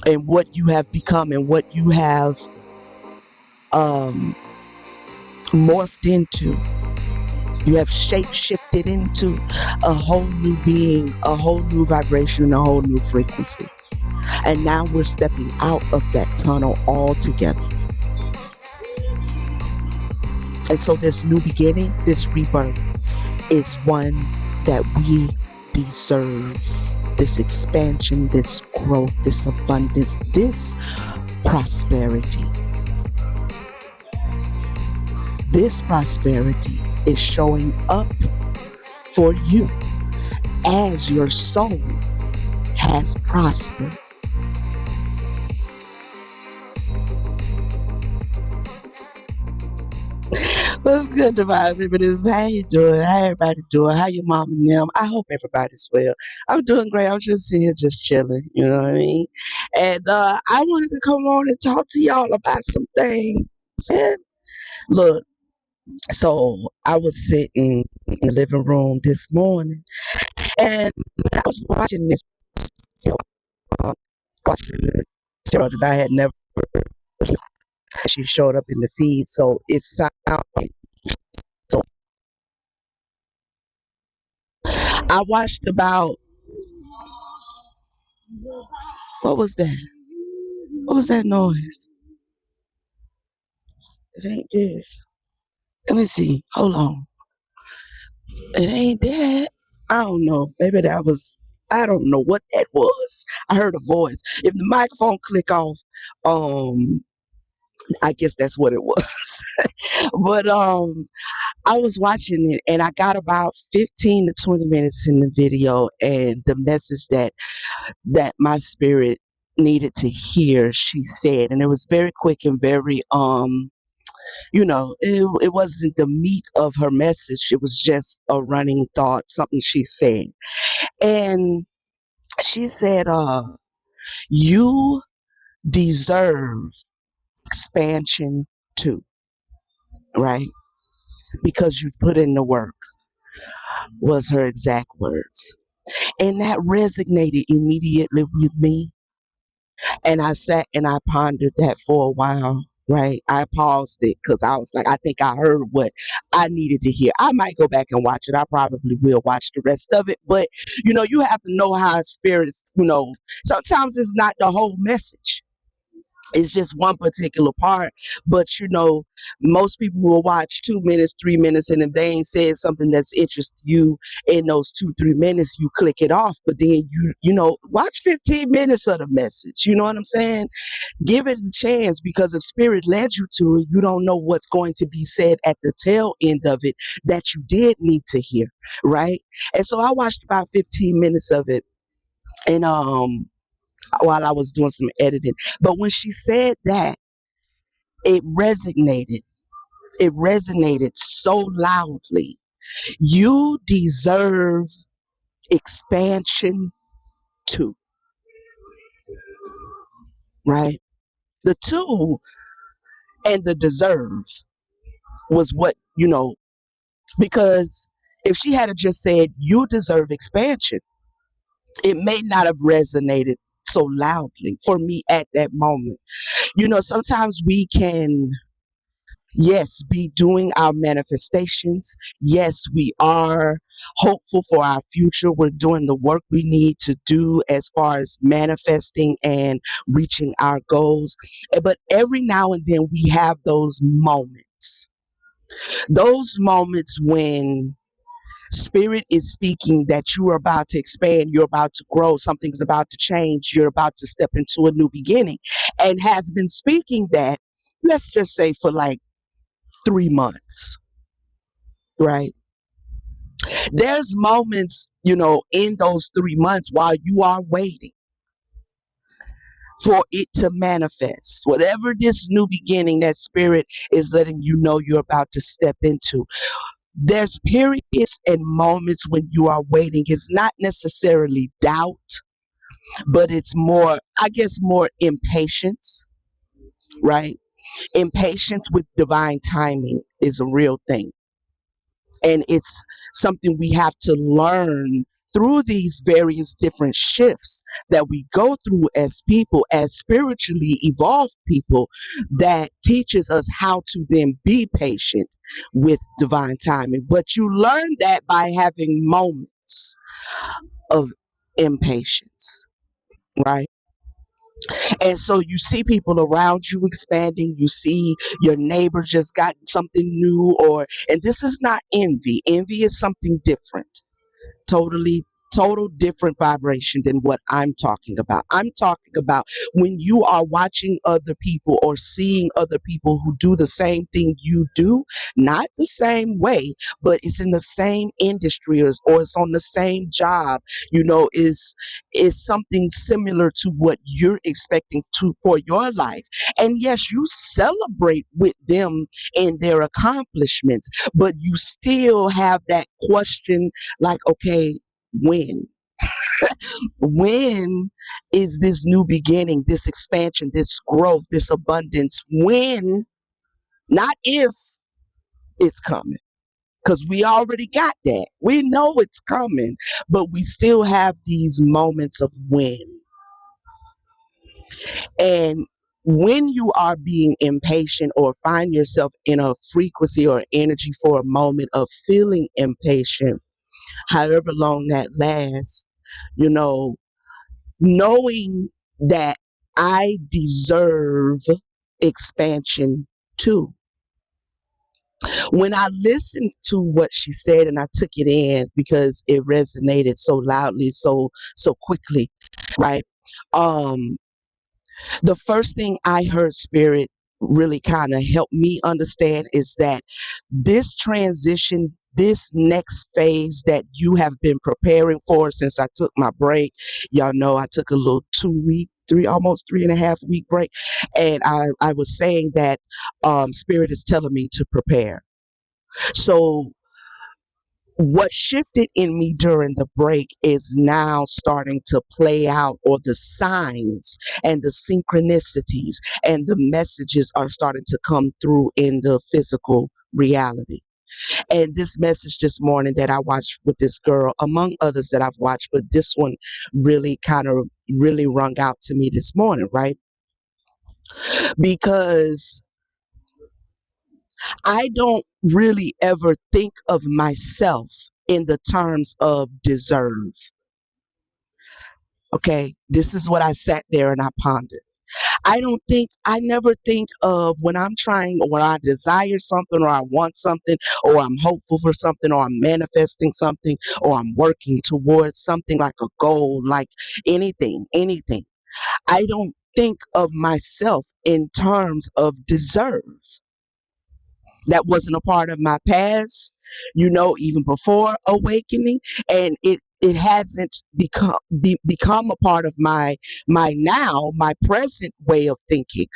and what you have become and what you have um, morphed into. You have shape shifted into a whole new being, a whole new vibration, and a whole new frequency. And now we're stepping out of that tunnel altogether. And so this new beginning, this rebirth, is one that we deserve. This expansion, this growth, this abundance, this prosperity. This prosperity is showing up for you as your soul has prospered. What's good, Divine Feminines? How you doing? How everybody doing? How your mom and them? I hope everybody's well. I'm doing great. I'm just sitting here just chilling. You know what I mean? And I wanted to come on and talk to y'all about some things. And look, so I was sitting in the living room this morning, and I was watching this, you know, uh, watching this show that I had never. She showed up in the feed, so it sounded. So I watched about, what was that? What was that noise? It ain't this. Let me see. Hold on. It ain't that. I don't know. Maybe that was. I don't know what that was. I heard a voice. If the microphone click off, um, I guess that's what it was. But I was watching it, and I got about 15 to 20 minutes in the video, and the message that my spirit needed to hear, she said, and it was very quick and very it wasn't the meat of her message. It was just a running thought, something she said. And she said, you deserve expansion too, right? Because you've put in the work, was her exact words. And that resonated immediately with me. And I sat and I pondered that for a while. Right. I paused it because I was like, I think I heard what I needed to hear. I might go back and watch it. I probably will watch the rest of it. But, you have to know how spirit is, sometimes it's not the whole message. It's just one particular part. But, most people will watch 2 minutes, 3 minutes, and if they ain't said something that's interested you in those 2, 3 minutes, you click it off. But then watch 15 minutes of the message. You know what I'm saying? Give it a chance, because if spirit led you to it, you don't know what's going to be said at the tail end of it that you did need to hear, right? And so I watched about 15 minutes of it, and while I was doing some editing. But when she said that, it resonated. It resonated so loudly. You deserve expansion too, right? The two and the deserve was what, because if she had just said, you deserve expansion, it may not have resonated so loudly for me at that moment. Sometimes we can, yes, be doing our manifestations. Yes, we are hopeful for our future. We're doing the work we need to do as far as manifesting and reaching our goals. But every now and then we have those moments when spirit is speaking that you are about to expand, you're about to grow, something's about to change, you're about to step into a new beginning, and has been speaking that, let's just say, for like 3 months, right? There's moments, in those 3 months while you are waiting for it to manifest, whatever this new beginning that spirit is letting you know you're about to step into. There's periods and moments when you are waiting. It's not necessarily doubt, but it's more, I guess, more impatience, right? Impatience with divine timing is a real thing. And it's something we have to learn through these various different shifts that we go through as people, as spiritually evolved people, that teaches us how to then be patient with divine timing. But you learn that by having moments of impatience, right? And so you see people around you expanding, you see your neighbor just got something new, and this is not envy. Envy is something different, totally total different vibration than what I'm talking about. I'm talking about when you are watching other people or seeing other people who do the same thing you do, not the same way, but it's in the same industry, or it's on the same job, is something similar to what you're expecting to for your life. And yes, you celebrate with them in their accomplishments, but you still have that question, like, okay, when? When is this new beginning, this expansion, this growth, this abundance? When, not if, it's coming. Because we already got that. We know it's coming, but we still have these moments of when. And when you are being impatient or find yourself in a frequency or energy for a moment of feeling impatient, however long that lasts, you know, knowing that I deserve expansion too. When I listened to what she said and I took it in because it resonated so loudly, so quickly, right? Um, the first thing I heard Spirit really kind of help me understand is that this transition, this next phase that you have been preparing for since I took my break, y'all know I took a little 2 week, almost 3.5 week break. And I was saying that Spirit is telling me to prepare. So what shifted in me during the break is now starting to play out, or the signs and the synchronicities and the messages are starting to come through in the physical reality. And this message this morning that I watched with this girl, among others that I've watched, but this one really kind of really rung out to me this morning, right? Because I don't really ever think of myself in the terms of deserve. Okay, this is what I sat there and I pondered. I never think of when I'm trying, or when I desire something, or I want something, or I'm hopeful for something, or I'm manifesting something, or I'm working towards something like a goal, like anything. I don't think of myself in terms of deserve. That wasn't a part of my past, even before awakening, and it hasn't become a part of my present way of thinking.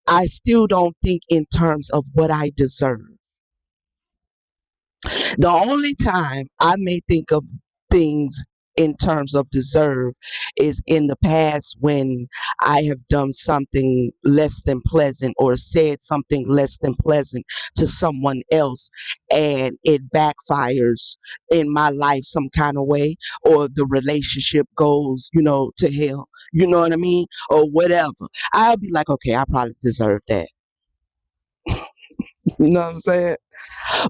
I still don't think in terms of what I deserve. The only time I may think of things in terms of deserve is in the past, when I have done something less than pleasant or said something less than pleasant to someone else, and it backfires in my life some kind of way, or the relationship goes, to hell. You know what I mean? Or whatever. I'll be like, okay, I probably deserve that. You know what I'm saying?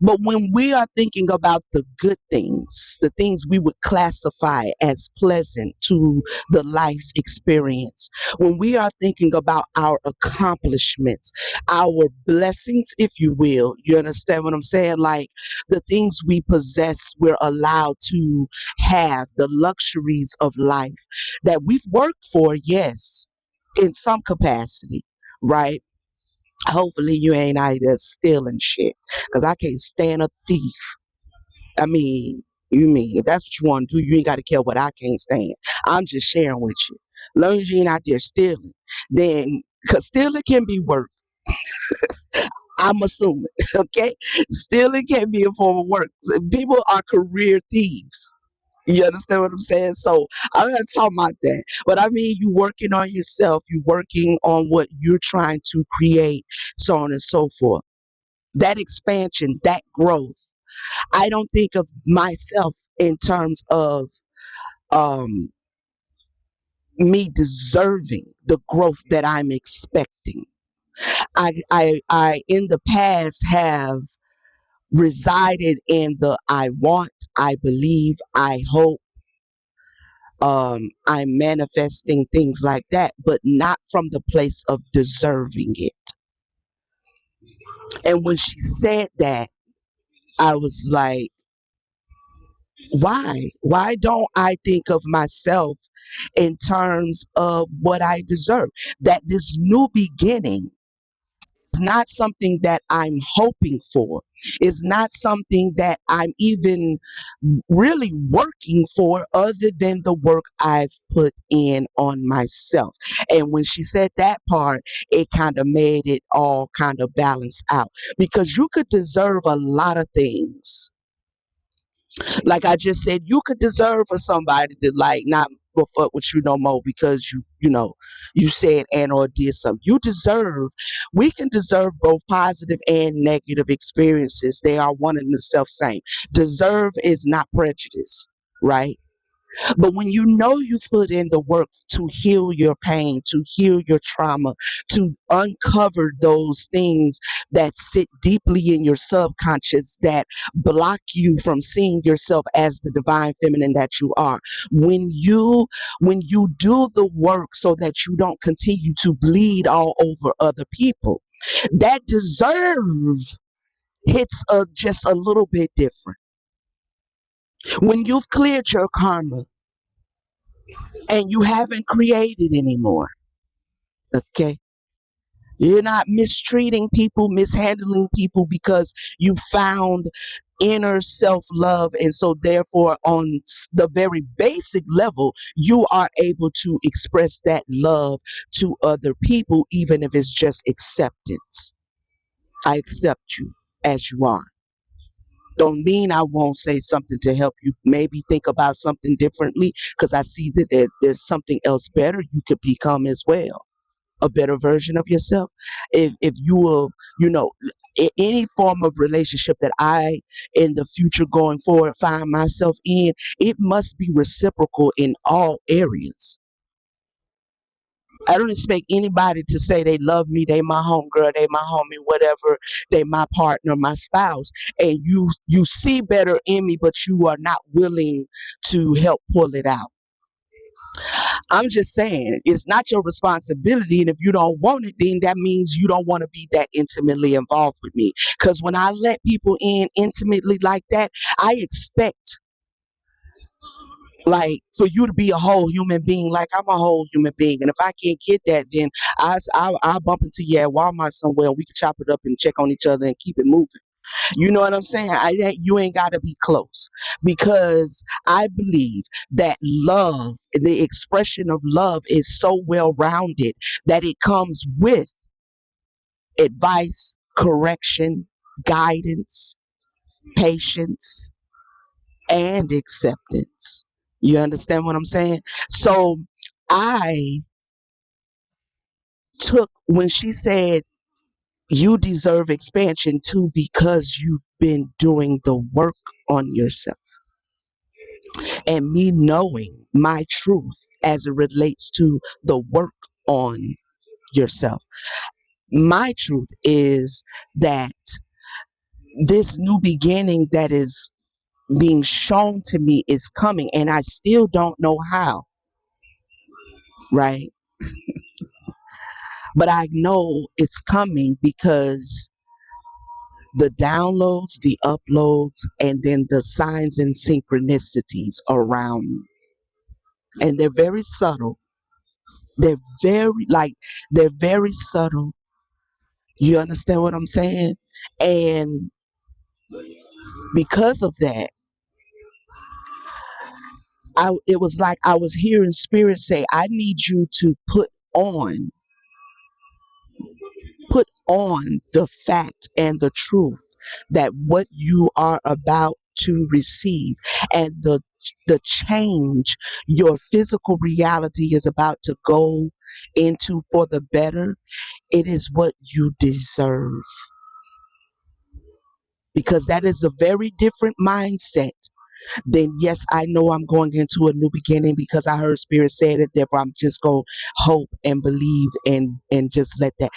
But when we are thinking about the good things, the things we would classify as pleasant to the life's experience, when we are thinking about our accomplishments, our blessings, if you will, you understand what I'm saying? Like the things we possess, we're allowed to have the luxuries of life that we've worked for, yes, in some capacity, right? Hopefully you ain't out there stealing shit, because I can't stand a thief. I mean, you mean if that's what you want to do, you ain't got to care what I can't stand. I'm just sharing with you. As long as you ain't out there stealing, then, because stealing can be work. I'm assuming, okay? Stealing can be a form of work. People are career thieves. You understand what I'm saying? So I'm not talking about that. But I mean, you working on yourself, you working on what you're trying to create, so on and so forth. That expansion, that growth. I don't think of myself in terms of um me deserving the growth that I'm expecting. I in the past have resided in the I want, I believe, I hope, I'm manifesting things like that, but not from the place of deserving it. And when she said that, I was like, why? Why don't I think of myself in terms of what I deserve? That this new beginning is not something that I'm hoping for. It's not something that I'm even really working for other than the work I've put in on myself. And when she said that part, it kind of made it all kind of balance out because you could deserve a lot of things. Like I just said, you could deserve for somebody to like not go fuck with you no more because you said and or did something. You deserve. We can deserve both positive and negative experiences. They are one and the self same. Deserve is not prejudice, right? But when you know you've put in the work to heal your pain, to heal your trauma, to uncover those things that sit deeply in your subconscious that block you from seeing yourself as the divine feminine that you are. When you do the work so that you don't continue to bleed all over other people, that deserve hits just a little bit different. When you've cleared your karma and you haven't created anymore. Okay. You're not mistreating people, mishandling people because you found inner self love. And so, therefore, on the very basic level, you are able to express that love to other people, even if it's just acceptance. I accept you as you are. Don't mean I won't say something to help you maybe think about something differently because I see that there's something else better you could become as well, a better version of yourself. If you will, you know, any form of relationship that I in the future going forward find myself in, it must be reciprocal in all areas. I don't expect anybody to say they love me, they my homegirl, they my homie, whatever, they my partner, my spouse, and you see better in me, but you are not willing to help pull it out. I'm just saying it's not your responsibility, and if you don't want it, then that means you don't want to be that intimately involved with me. Because when I let people in intimately like that, I expect like for you to be a whole human being like I'm a whole human being, and if I can't get that, then I'll bump into you at Walmart somewhere and we can chop it up and check on each other and keep it moving. You know what I'm saying? You ain't got to be close because I believe that love, the expression of love, is so well rounded that it comes with advice, correction, guidance, patience, and acceptance. You understand what I'm saying? So I took when she said, you deserve expansion too because you've been doing the work on yourself. And me knowing my truth as it relates to the work on yourself. My truth is that this new beginning that is being shown to me is coming, and I still don't know how, right? But I know it's coming because the downloads, the uploads, and then the signs and synchronicities around me. And they're very subtle. They're they're very subtle. You understand what I'm saying? And because of that, it was like I was hearing spirit say, I need you to put on the fact and the truth that what you are about to receive and the change your physical reality is about to go into for the better, it is what you deserve, because that is a very different mindset then yes, I know I'm going into a new beginning because I heard Spirit say it. Therefore, I'm just going to hope and believe and just let that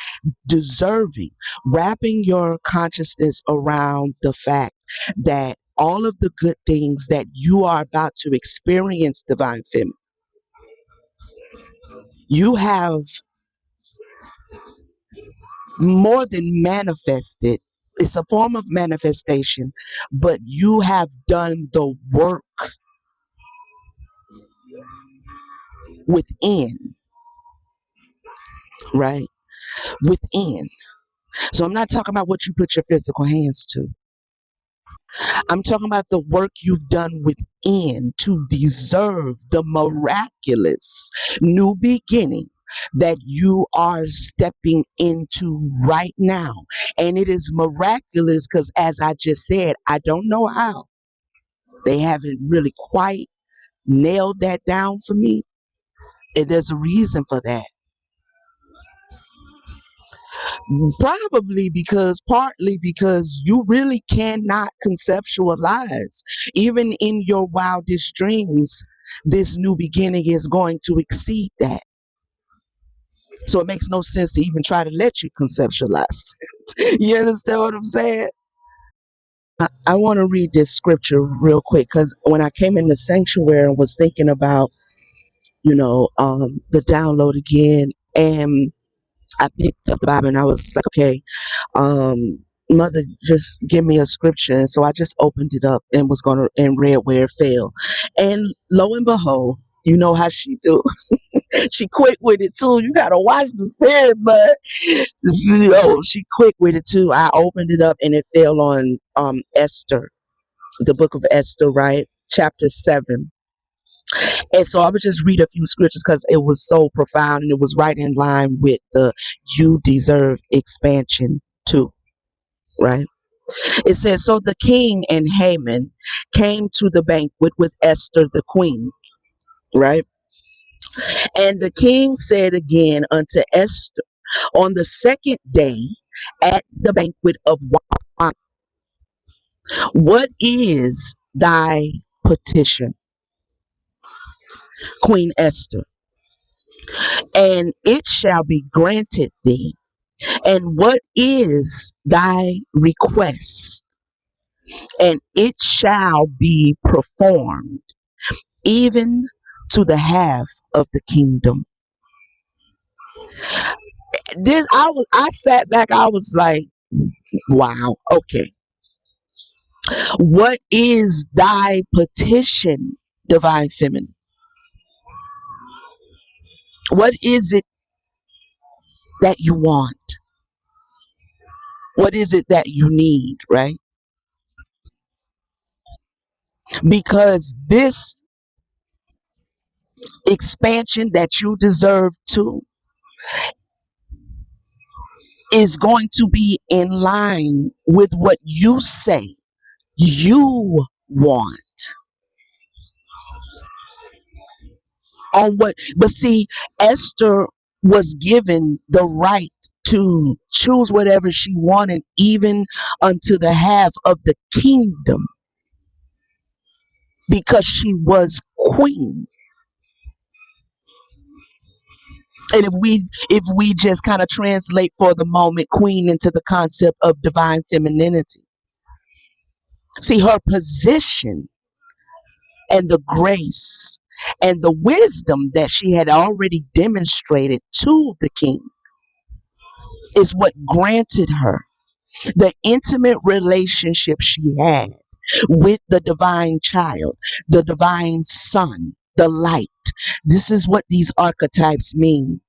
deserving, wrapping your consciousness around the fact that all of the good things that you are about to experience, divine feminine, you have more than manifested. It's a form of manifestation, but you have done the work within, right? Within. So I'm not talking about what you put your physical hands to. I'm talking about the work you've done within to deserve the miraculous new beginning that you are stepping into right now. And it is miraculous because, as I just said, I don't know how. They haven't really quite nailed that down for me. And there's a reason for that. Partly because you really cannot conceptualize, even in your wildest dreams, this new beginning is going to exceed that. So it makes no sense to even try to let you conceptualize. You understand what I'm saying? I want to read this scripture real quick because when I came in the sanctuary and was thinking about, the download again, and I picked up the Bible and I was like, okay, mother, just give me a scripture. And so I just opened it up and was going to and read where it fell. And lo and behold, you know how she do. She quick with it too. You gotta watch the spirit, but she quick with it too. I opened it up and it fell on Esther, the book of Esther, right? Chapter 7. And so I would just read a few scriptures because it was so profound and it was right in line with the you deserve expansion too, right? It says, so the king and Haman came to the banquet with Esther the queen, right? And the king said again unto Esther on the second day at the banquet of wine, what is thy petition, Queen Esther? And it shall be granted thee. And what is thy request? And it shall be performed, even to the half of the kingdom. I sat back, I was like, wow, okay. What is thy petition, divine feminine? What is it that you want? What is it that you need, right? Because this expansion that you deserve to is going to be in line with what you say you want. But see, Esther was given the right to choose whatever she wanted, even unto the half of the kingdom, because she was queen. And if we just kind of translate for the moment queen into the concept of divine femininity, see, her position and the grace and the wisdom that she had already demonstrated to the king is what granted her the intimate relationship she had with the divine child, the divine son, the light. This is what these archetypes mean.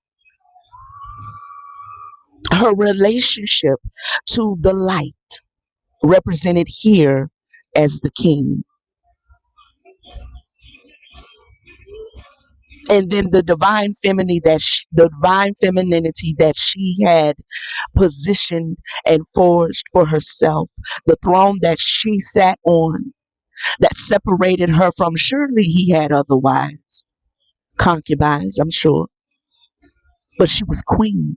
Her relationship to the light, represented here as the king. And then the divine femininity that she had positioned and forged for herself, the throne that she sat on, that separated her from, surely he had other wives, concubines, I'm sure, but she was queen.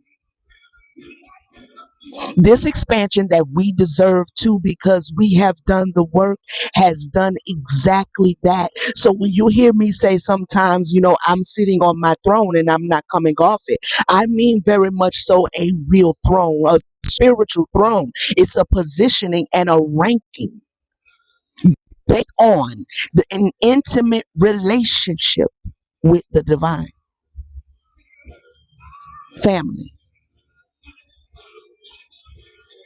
This expansion that we deserve to, because we have done the work, has done exactly that. So when you hear me say sometimes, I'm sitting on my throne and I'm not coming off it, I mean very much so a real throne, a spiritual throne. It's a positioning and a ranking based on an intimate relationship with the divine family,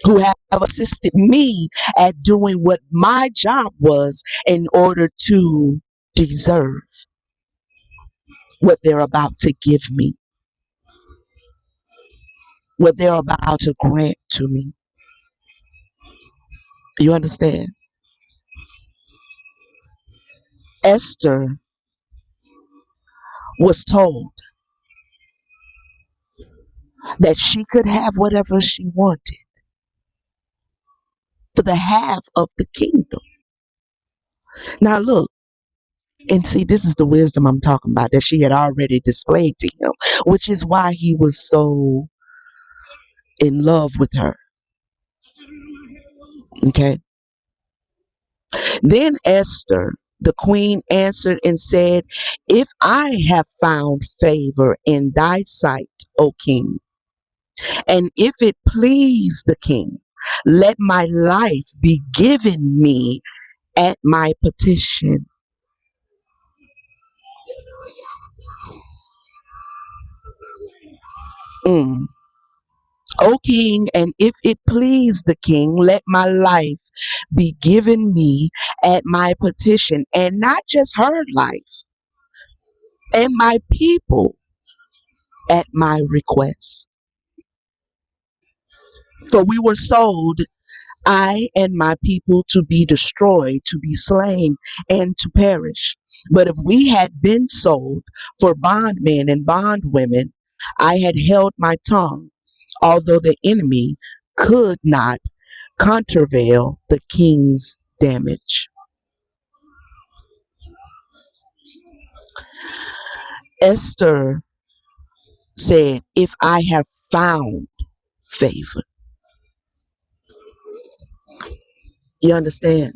who have assisted me at doing what my job was in order to deserve what they're about to give me, what they're about to grant to me. You understand? Esther was told that she could have whatever she wanted for the half of the kingdom. Now, look, and see, this is the wisdom I'm talking about that she had already displayed to him, which is why he was so in love with her. Okay. Then Esther, the queen, answered and said, if I have found favor in thy sight, O king, and if it please the king, let my life be given me at my petition. Mm. O king, and if it please the king, let my life be given me at my petition, and not just her life, and my people at my request. For we were sold, I and my people, to be destroyed, to be slain, and to perish. But if we had been sold for bondmen and bondwomen, I had held my tongue, although the enemy could not countervail the king's damage. Esther said, if I have found favor. You understand?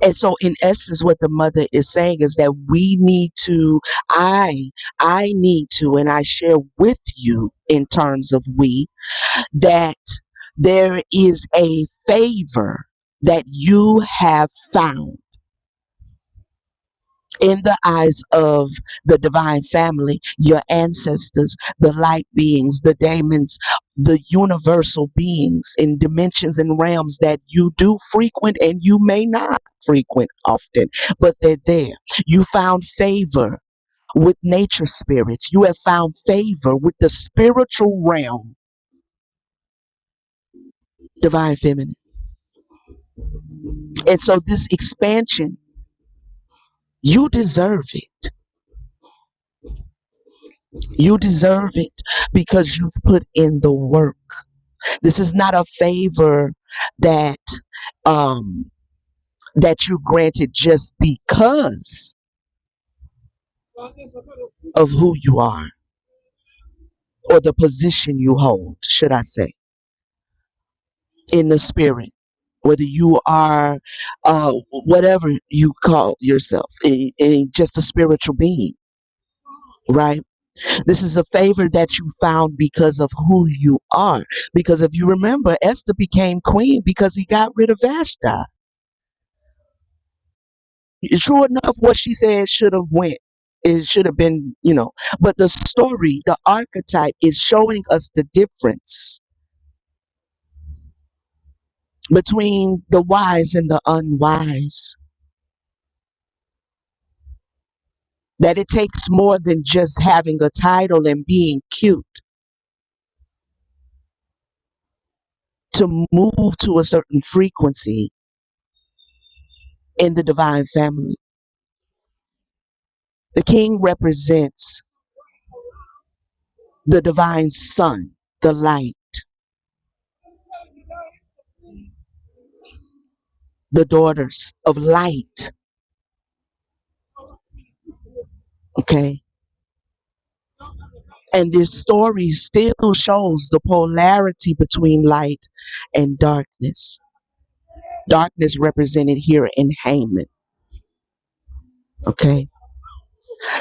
And so in essence, what the mother is saying is that we need to, I need to, and I share with you in terms of we, that there is a favor that you have found in the eyes of the divine family, your ancestors, the light beings, the daemons, the universal beings in dimensions and realms that you do frequent and you may not frequent often, but they're there. You found favor with nature spirits. You have found favor with the spiritual realm, divine feminine. And so this expansion, you deserve it. You deserve it because you've put in the work. This is not a favor that um that you granted just because of who you are or the position you hold, should I say, in the spirit. Whether you are whatever you call yourself, just a spiritual being, right? This is a favor that you found because of who you are. Because if you remember, Esther became queen because he got rid of Vashti. True enough, what she said should have went. It should have been, but the story, the archetype is showing us the difference between the wise and the unwise. That it takes more than just having a title and being cute to move to a certain frequency in the divine family. The king represents the divine sun, the light, the daughters of light. Okay. And this story still shows the polarity between light and darkness. Darkness represented here in Haman. Okay.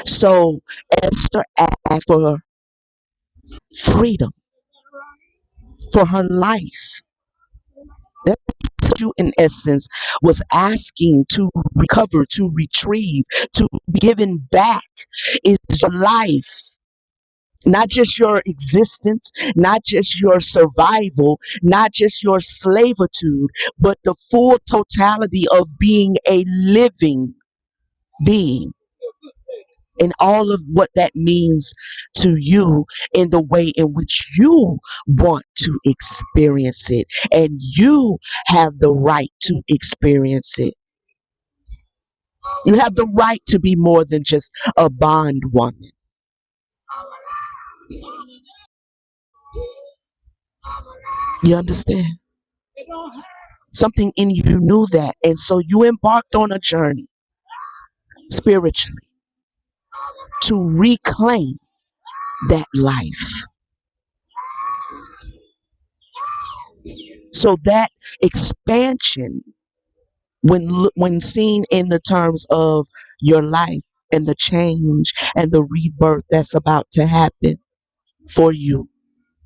So Esther asked for freedom for her life. That's what you, in essence, was asking to recover, to retrieve, to be given back is your life. Not just your existence, not just your survival, not just your slavitude, but the full totality of being a living being and all of what that means to you in the way in which you want to experience it. And you have the right to experience it. You have the right to be more than just a bondwoman. You understand? Something in you knew that. And so you embarked on a journey spiritually to reclaim that life. So that expansion, when seen in the terms of your life and the change and the rebirth that's about to happen for you,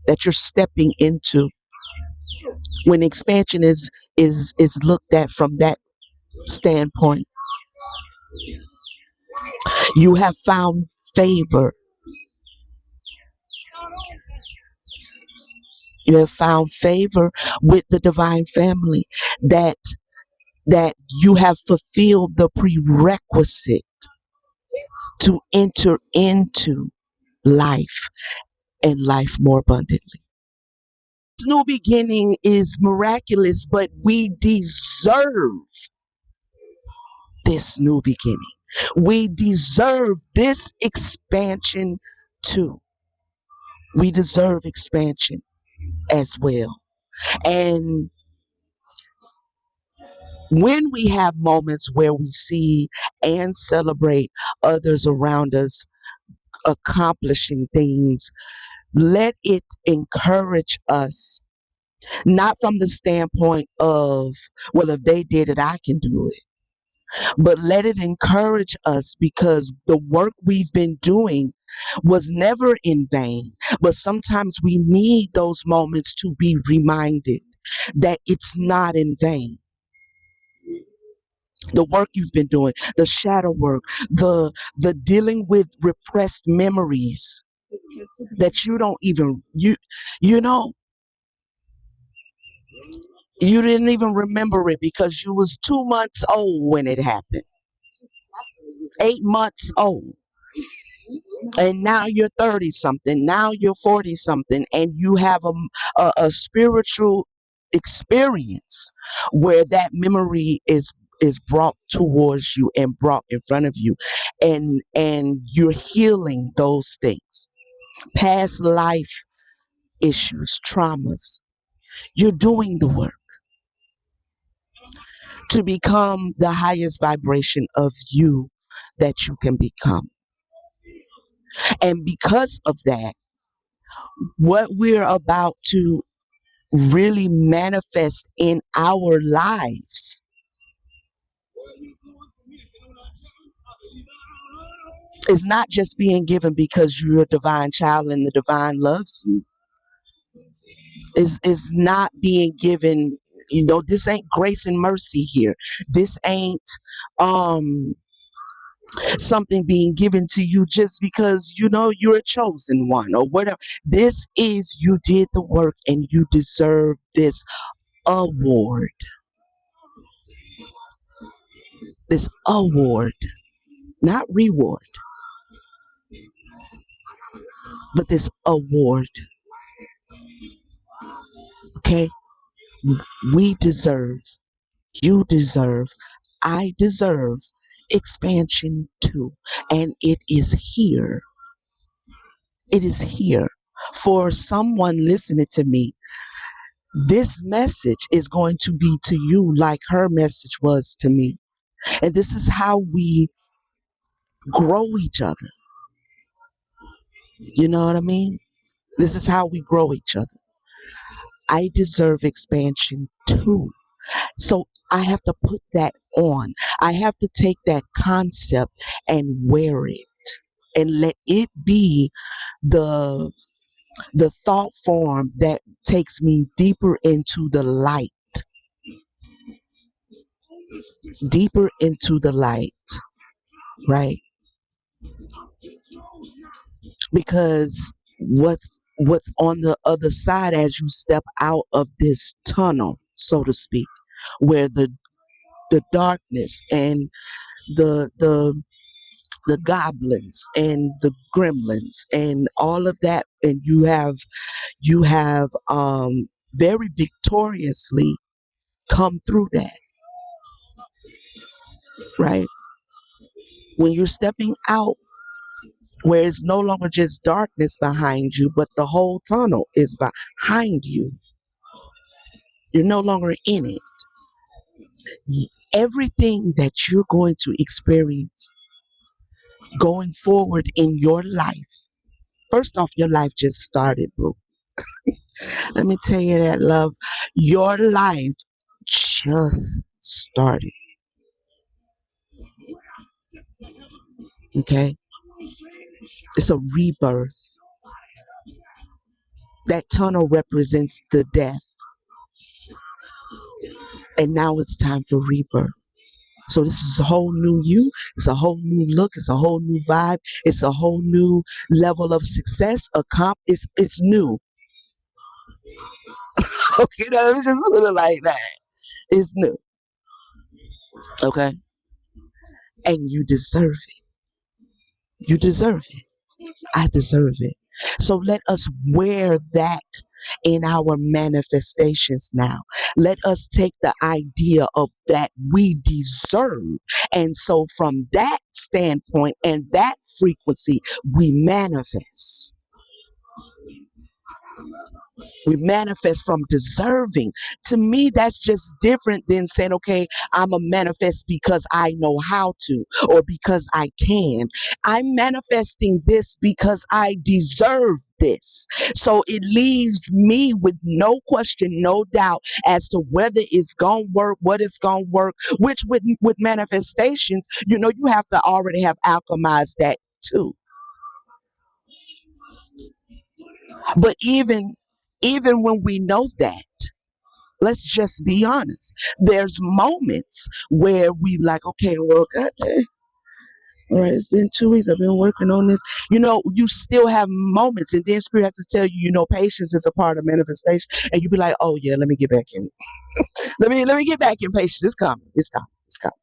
that you're stepping into, when expansion is looked at from that standpoint, you have found favor. You have found favor with the divine family, that you have fulfilled the prerequisite to enter into life and life more abundantly. This new beginning is miraculous, but we deserve this new beginning. We deserve this expansion too. We deserve expansion as well. And when we have moments where we see and celebrate others around us accomplishing things, let it encourage us, not from the standpoint of, well, if they did it, I can do it, but let it encourage us because the work we've been doing was never in vain. But sometimes we need those moments to be reminded that it's not in vain. The work you've been doing, the shadow work, the dealing with repressed memories that you don't even you know you didn't even remember it because you was 2 months old when it happened, 8 months old, and now you're 30 something, now you're 40 something, and you have a spiritual experience where that memory is brought towards you and brought in front of you, and you're healing those things, past life issues, traumas. You're doing the work to become the highest vibration of you that you can become. And because of that, what we're about to really manifest in our lives is not just being given because you're a divine child and the divine loves you. Is not being given, this ain't grace and mercy here. This ain't um something being given to you just because you're a chosen one or whatever. This is, you did the work and you deserve this award. This award, not reward, but this award. Okay? We deserve, you deserve, I deserve expansion too. And it is here. It is here. For someone listening to me, this message is going to be to you like her message was to me. And this is how we grow each other. You know what I mean? This is how we grow each other. I deserve expansion too. So I have to put that on. I have to take that concept and wear it and let it be the the thought form that takes me deeper into the light, deeper into the light, right? Because what's on the other side as you step out of this tunnel, so to speak, where the darkness and the the goblins and the gremlins and all of that, and you have very victoriously come through that, right? When you're stepping out where it's no longer just darkness behind you, but the whole tunnel is behind you. You're no longer in it. Everything that you're going to experience going forward in your life, first off, your life just started, boo. Let me tell you that, love. Your life just started, okay? It's a rebirth. That tunnel represents the death, and now it's time for rebirth. So this is a whole new you. It's a whole new look. It's a whole new vibe. It's a whole new level of success. It's new. Okay, now let me just put it like that. It's new. Okay, and you deserve it. You deserve it. I deserve it. So let us wear that in our manifestations now. Let us take the idea of that we deserve. And so from that standpoint and that frequency, we manifest. We manifest from deserving. To me, that's just different than saying, okay, I'm a manifest because I know how to or because I can. I'm manifesting this because I deserve this. So it leaves me with no question, no doubt as to whether it's going to work, what it's going to work, which with manifestations, you have to already have alchemized that too. But even when we know that, let's just be honest. There's moments where we like, okay, well, God, all right, it's been 2 weeks. I've been working on this. You still have moments, and then Spirit has to tell you, patience is a part of manifestation, and you be like, oh yeah, let me get back in. Let me get back in patience. It's coming. It's coming. It's coming.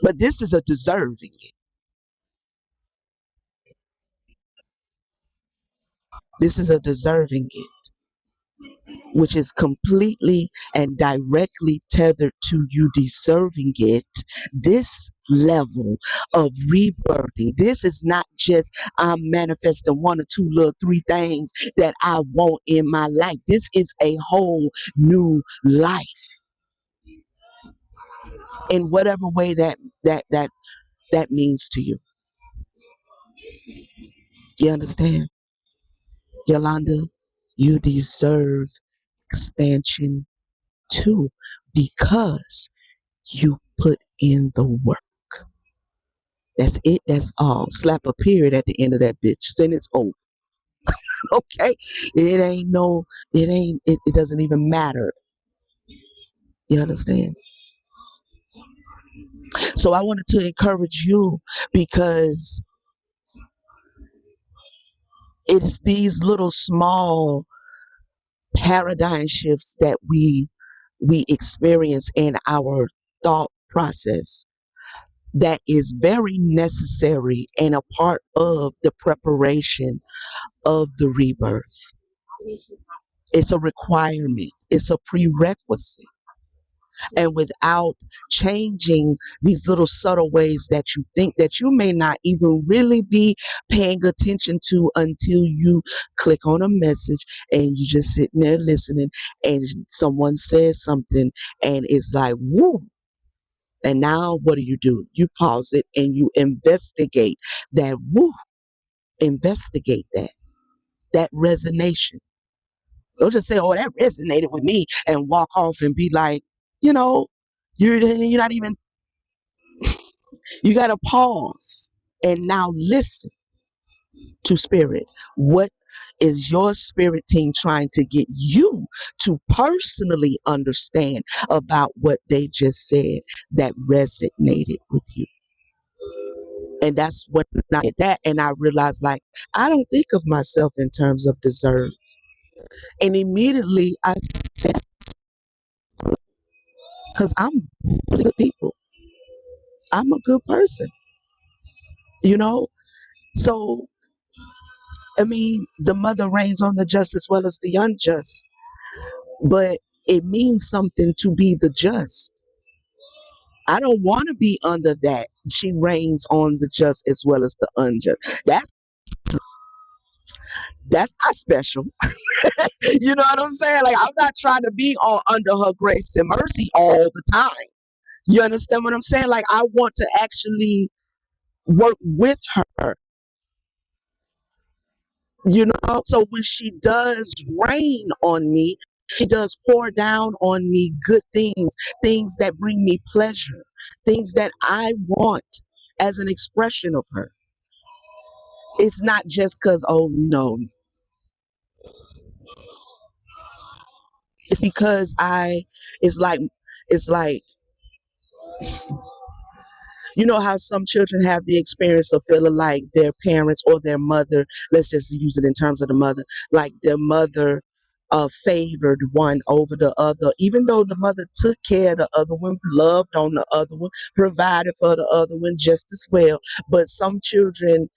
But this is a deserving it. This is a deserving it, which is completely and directly tethered to you deserving it. This level of rebirthing, this is not just I'm manifesting one or two little three things that I want in my life. This is a whole new life in whatever way that means to you. You understand, Yolanda? You deserve expansion too, because you put in the work. That's it. That's all. Slap a period at the end of that bitch. Sentence over. Okay. It ain't no, it ain't, it doesn't even matter. You understand? So I wanted to encourage you because it's these little small paradigm shifts that we experience in our thought process that is very necessary and a part of the preparation of the rebirth. It's a requirement. It's a prerequisite. And without changing these little subtle ways that you think that you may not even really be paying attention to until you click on a message and you just sitting there listening and someone says something and it's like, woo. And now what do? You pause it and you investigate that woo. Investigate that resonation. Don't just say, "Oh, that resonated with me," and walk off and be like, you know, you're not even. You got to pause and now listen to spirit. What is your spirit team trying to get you to personally understand about what they just said that resonated with you? And that's what I did that, and I realized, like, I don't think of myself in terms of deserve. And immediately I said, because I'm really good people. I'm a good person, you know? So, I mean, the mother reigns on the just as well as the unjust, but it means something to be the just. I don't want to be under that. She reigns on the just as well as the unjust. That's not special. You know what I'm saying? Like, I'm not trying to be all under her grace and mercy all the time. You understand what I'm saying? Like, I want to actually work with her, you know? So when she does rain on me, she does pour down on me good things, things that bring me pleasure, things that I want as an expression of her. It's not just because, oh no, it's because it's like, it's like, you know how some children have the experience of feeling like their parents or their mother, let's just use it in terms of the mother, like their mother favored one over the other, even though the mother took care of the other one, loved on the other one, provided for the other one just as well. But some children,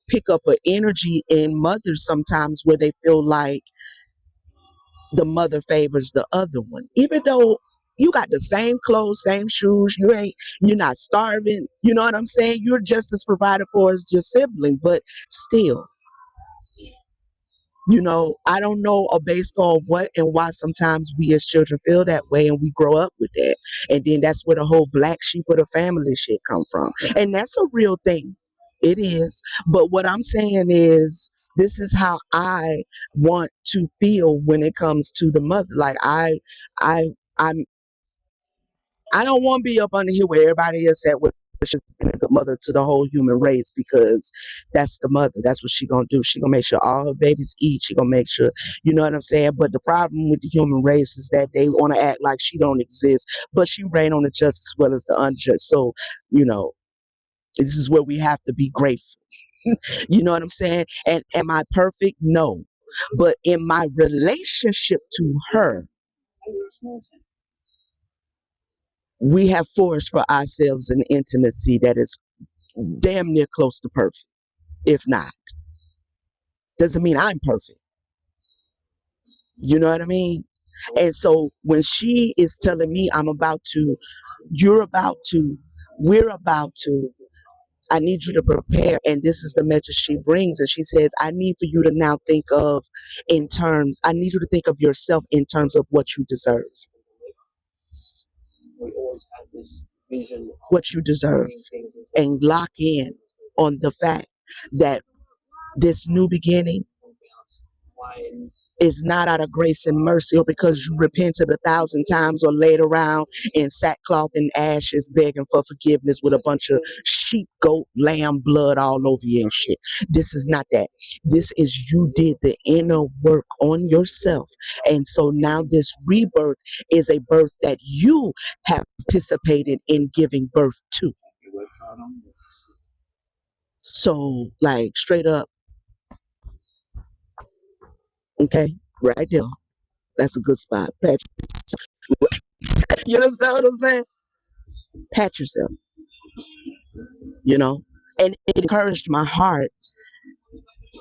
pick up an energy in mothers sometimes where they feel like the mother favors the other one, even though you got the same clothes, same shoes, you're not starving, you know what I'm saying? You're just as provided for as your sibling, but still, I don't know based on what and why sometimes we as children feel that way and we grow up with that. And then that's where the whole black sheep of the family shit come from. And that's a real thing. It is. But what I'm saying is this is how I want to feel when it comes to the mother. Like I I'm I don't want to be up under here where everybody is at with she's being a good mother to the whole human race, because that's the mother. That's what she gonna do. She gonna make sure all her babies eat. She gonna make sure, you know what I'm saying? But the problem with the human race is that they want to act like she don't exist, but she reign on the just as well as the unjust. So, you know, this is where we have to be grateful. You know what I'm saying? And am I perfect? No. But in my relationship to her, we have forged for ourselves an intimacy that is damn near close to perfect. If not, doesn't mean I'm perfect. You know what I mean? And so when she is telling me I'm about to, you're about to, we're about to, I need you to prepare. And this is the message she brings. And she says, I need for you to now think of I need you to think of yourself in terms of what you deserve. What you deserve. And lock in on the fact that this new beginning is not out of grace and mercy, or because you repented 1,000 times or laid around in sackcloth and ashes begging for forgiveness with a bunch of sheep, goat, lamb blood all over you and shit. This is not that. This is you did the inner work on yourself. And so now this rebirth is a birth that you have participated in giving birth to. So, like, straight up, okay, right there. That's a good spot. Pat, you understand what I'm saying? Pat yourself, you know? And it encouraged my heart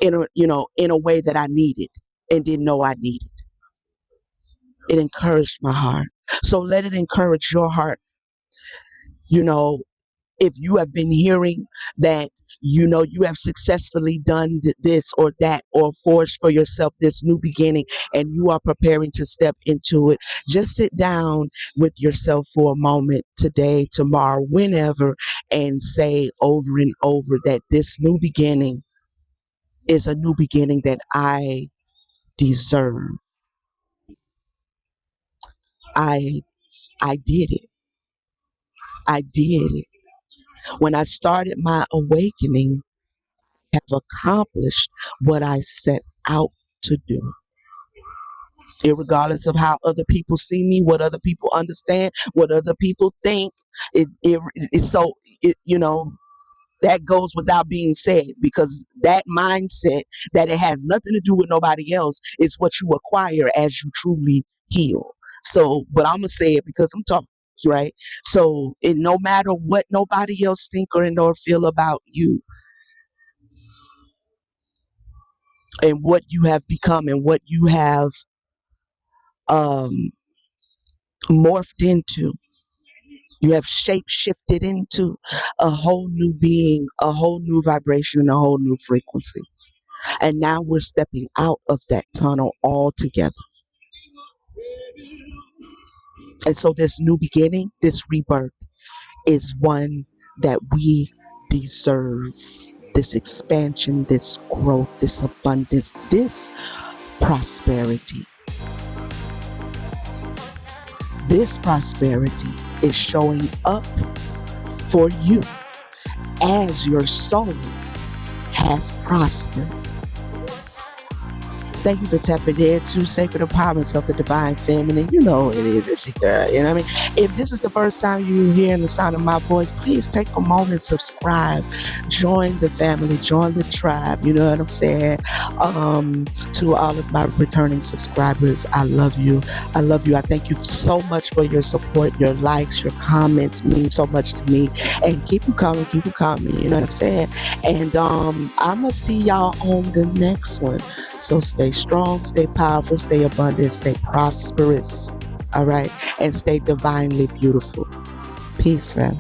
in a way that I needed and didn't know I needed. It encouraged my heart. So let it encourage your heart, you know, if you have been hearing that, you have successfully done this or that, or forged for yourself this new beginning, and you are preparing to step into it, just sit down with yourself for a moment today, tomorrow, whenever, and say over and over that this new beginning is a new beginning that I deserve. I I did it. I did it. When I started my awakening, I have accomplished what I set out to do. Irregardless of how other people see me, what other people understand, what other people think, it's so that goes without being said, because that mindset that it has nothing to do with nobody else is what you acquire as you truly heal. So, but I'm gonna say it because I'm talking, right? So, no matter what nobody else think or feel about you and what you have become and what you have um, morphed into, you have shape shifted into a whole new being, a whole new vibration, and a whole new frequency. And now we're stepping out of that tunnel altogether. And so this new beginning, this rebirth, is one that we deserve. This expansion, this growth, this abundance, this prosperity. This prosperity is showing up for you as your soul has prospered. Thank you for tapping into Sacred Empowerment of the Divine Feminine. You know it is, it's your girl. You know what I mean? If this is the first time you're hearing the sound of my voice, please take a moment, subscribe, join the family, join the tribe. You know what I'm saying? To all of my returning subscribers, I love you. I love you. I thank you so much for your support, your likes, your comments mean so much to me. And keep them coming, keep them coming. You know what I'm saying? And I'm going to see y'all on the next one. So stay strong, stay powerful, stay abundant, stay prosperous. All right. And stay divinely beautiful. Peace, family.